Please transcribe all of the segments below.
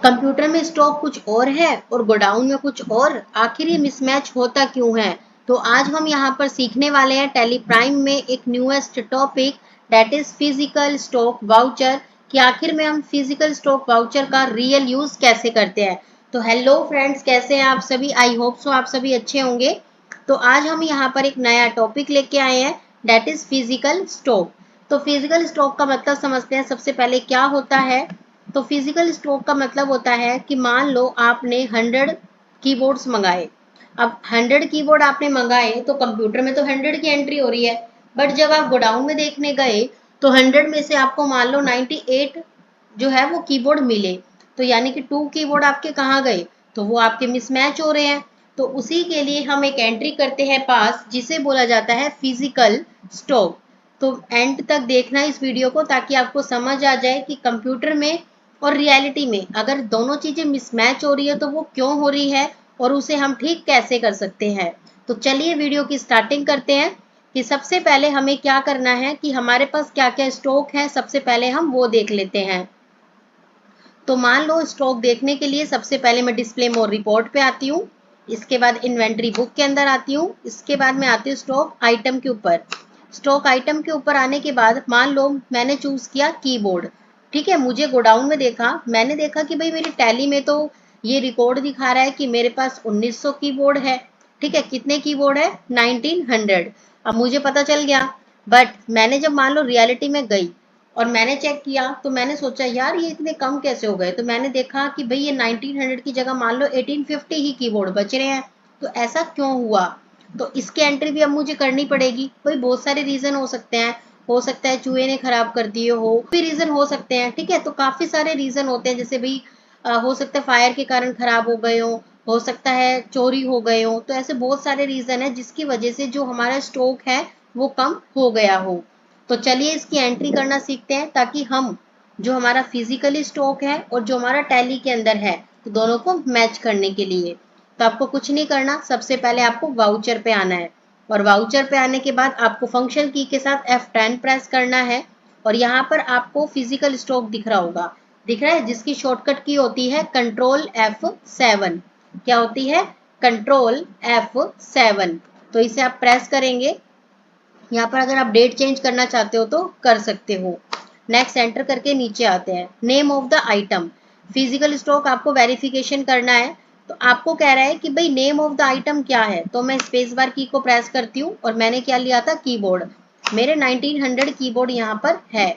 Computer में stock कुछ और है और गोडाउन में कुछ और, आखिर ये मिसमैच होता क्यों है? तो आज हम यहाँ पर सीखने वाले हैं टैली प्राइम में एक newest topic, that is physical stock voucher, कि आखिर में हम फिजिकल स्टॉक वाउचर का रियल यूज कैसे करते हैं। तो हेलो फ्रेंड्स, कैसे हैं आप सभी? आई होप सो आप सभी अच्छे होंगे। तो आज हम यहाँ पर एक नया टॉपिक लेके आए हैं, दैट इज फिजिकल स्टॉक। तो फिजिकल स्टॉक का मतलब समझते हैं सबसे पहले क्या होता है। तो फिजिकल स्टॉक का मतलब होता है कि मान लो आपने 100 कीबोर्ड्स मंगाए। अब 100 कीबोर्ड आपने मंगाए तो कंप्यूटर में तो 100 की एंट्री हो रही है, बट जब आप गोडाउन में देखने गए तो 100 में से आपको मान लो 98 जो है वो कीबोर्ड मिले। तो यानी कि 2 कीबोर्ड आपके कहाँ गए? तो वो आपके मिसमैच हो रहे हैं। तो उसी के लिए हम एक एंट्री करते हैं पास, जिसे बोला जाता है फिजिकल स्टॉक। तो एंड तक देखना इस वीडियो को, ताकि आपको समझ आ जाए कि कंप्यूटर में और रियलिटी में अगर दोनों चीजें मिसमैच हो रही है तो वो क्यों हो रही है और उसे हम ठीक कैसे कर सकते हैं। तो चलिए वीडियो की स्टार्टिंग करते हैं कि सबसे पहले हमें क्या करना है, कि हमारे पास क्या क्या स्टॉक है सबसे पहले हम वो देख लेते हैं। तो मान लो स्टॉक देखने के लिए सबसे पहले मैं डिस्प्ले मोड रिपोर्ट पे आती हूँ, इसके बाद इन्वेंट्री बुक के अंदर आती हूँ, इसके बाद मैं आती हूँ स्टॉक आइटम के ऊपर। स्टॉक आइटम के ऊपर आने के बाद मान लो मैंने चूज किया कीबोर्ड। ठीक है, मुझे गोडाउन में देखा, मैंने देखा कि भाई मेरी टैली में तो ये रिकॉर्ड दिखा रहा है कि मेरे पास 1900 कीबोर्ड है। ठीक है, कितने कीबोर्ड है? 1900। अब मुझे पता चल गया, बट मैंने जब मान लो रियलिटी में गई और मैंने चेक किया तो मैंने सोचा यार ये इतने कम कैसे हो गए। तो मैंने देखा कि भाई ये 1900 की जगह मान लो 1850 ही कीबोर्ड बच रहे हैं। तो ऐसा क्यों हुआ? तो इसकी एंट्री भी अब मुझे करनी पड़ेगी। भाई बहुत सारे रीजन हो सकते हैं, हो सकता है चूहे ने खराब कर दिए हो, भी रीजन हो सकते हैं। ठीक है, तो काफी सारे रीजन होते हैं, जैसे भाई हो सकता है फायर के कारण खराब हो गए हो सकता है चोरी हो गए हो। तो ऐसे बहुत सारे रीजन है जिसकी वजह से जो हमारा स्टॉक है वो कम हो गया हो। तो चलिए इसकी एंट्री करना सीखते हैं, ताकि हम जो हमारा फिजिकली स्टॉक है और जो हमारा टैली के अंदर है, तो दोनों को मैच करने के लिए तो आपको कुछ नहीं करना। सबसे पहले आपको वाउचर पे आना है, और वाउचर पे आने के बाद आपको फंक्शन की के साथ F10 प्रेस करना है। और यहाँ पर आपको फिजिकल स्टॉक दिख रहा होगा, दिख रहा है, जिसकी शॉर्टकट की होती है कंट्रोल F7। क्या होती है? Control F7। तो इसे आप प्रेस करेंगे। यहाँ पर अगर आप डेट चेंज करना चाहते हो तो कर सकते हो। नेक्स्ट एंटर करके नीचे आते हैं, name of the item. Physical stock आपको वेरिफिकेशन करना है, तो आपको कह रहा है कि भाई नेम ऑफ द आइटम क्या है। तो मैं स्पेस बार की को प्रेस करती हूँ और मैंने क्या लिया था? कीबोर्ड। मेरे 1900 कीबोर्ड यहाँ पर है।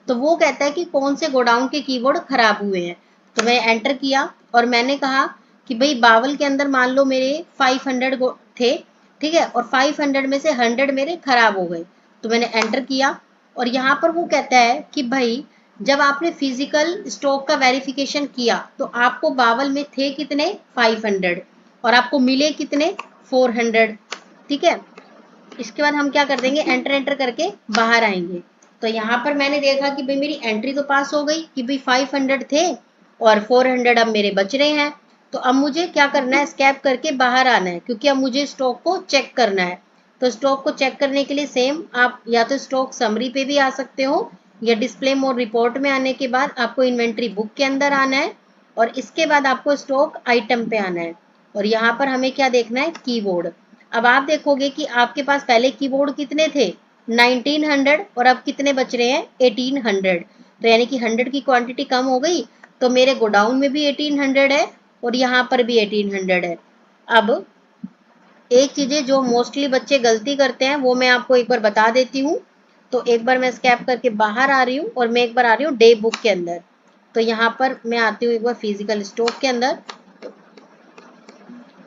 तो वो कहता है कि कौन से गोडाउन के कीबोर्ड खराब हुए हैं। तो मैं एंटर किया और मैंने कहा कि भाई बावल के अंदर मान लो मेरे 500 थे। ठीक है, और 500 में से 100 मेरे खराब हो गए। तो मैंने एंटर किया और यहाँ पर वो कहता है कि भाई जब आपने फिजिकल स्टॉक का वेरिफिकेशन किया तो आपको बावल में थे कितने? 500, और आपको मिले कितने? 400। ठीक है, इसके बाद हम क्या कर देंगे? एंटर एंटर करके बाहर आएंगे। तो यहाँ पर मैंने देखा कि भाई मेरी एंट्री तो पास हो गई कि भाई 500 थे और 400 अब मेरे बच रहे हैं। तो अब मुझे क्या करना है? स्कैप करके बाहर आना है, क्योंकि अब मुझे स्टॉक को चेक करना है। तो स्टॉक को चेक करने के लिए सेम आप या तो स्टॉक समरी पे भी आ सकते हो, या डिस्प्ले मोड रिपोर्ट में आने के बाद आपको इन्वेंट्री बुक के अंदर आना है, और इसके बाद आपको स्टॉक आइटम पे आना है। और यहाँ पर हमें क्या देखना है? कीबोर्ड। अब आप देखोगे कि आपके पास पहले कीबोर्ड कितने थे? 1900, और अब कितने बच रहे हैं? 1800। तो यानी कि 100 की क्वांटिटी कम हो गई। तो मेरे गोडाउन में भी 1800 है और यहाँ पर भी 1800 है। अब एक चीजें जो मोस्टली बच्चे गलती करते हैं वो मैं आपको एक बार बता देती हूँ। तो एक बार मैं स्कैप करके बाहर आ रही हूँ और मैं एक बार आ रही हूँ डे बुक के अंदर। तो यहाँ पर मैं आती हूँ एक बार फिजिकल स्टॉक के अंदर।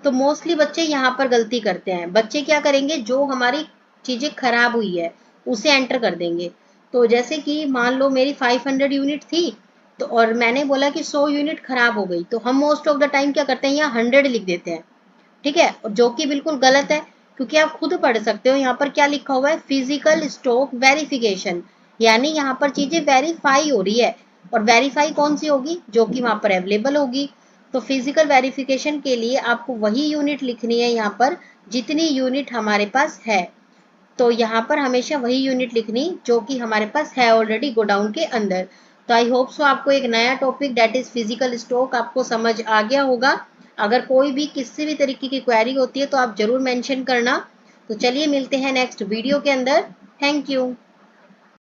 तो मोस्टली बच्चे यहाँ पर गलती करते हैं। बच्चे क्या करेंगे? जो हमारी चीजें खराब हुई है उसे एंटर कर देंगे। तो जैसे कि मान लो मेरी 500 यूनिट थी, तो और मैंने बोला कि 100 यूनिट खराब हो गई, तो हम मोस्ट ऑफ द टाइम क्या करते हैं? यहाँ 100 लिख देते हैं। ठीक है, जो कि बिल्कुल गलत है, क्योंकि आप खुद पढ़ सकते हो यहाँ पर क्या लिखा हुआ है? Physical stock verification. यानी यहाँ पर चीजें वेरीफाई हो रही है, और वेरीफाई कौन सी होगी? जो कि वहां पर अवेलेबल होगी। तो फिजिकल वेरिफिकेशन के लिए आपको वही यूनिट लिखनी है यहाँ पर जितनी यूनिट हमारे पास है। तो यहाँ पर हमेशा वही यूनिट लिखनी जो कि हमारे पास है ऑलरेडी गोडाउन के अंदर। तो आई होप सो आपको एक नया topic that is physical stock आपको समझ आ गया होगा। अगर कोई भी किसी भी तरीके की क्वेरी होती है तो आप जरूर मेंशन करना। तो चलिए मिलते हैं नेक्स्ट वीडियो के अंदर। Thank you.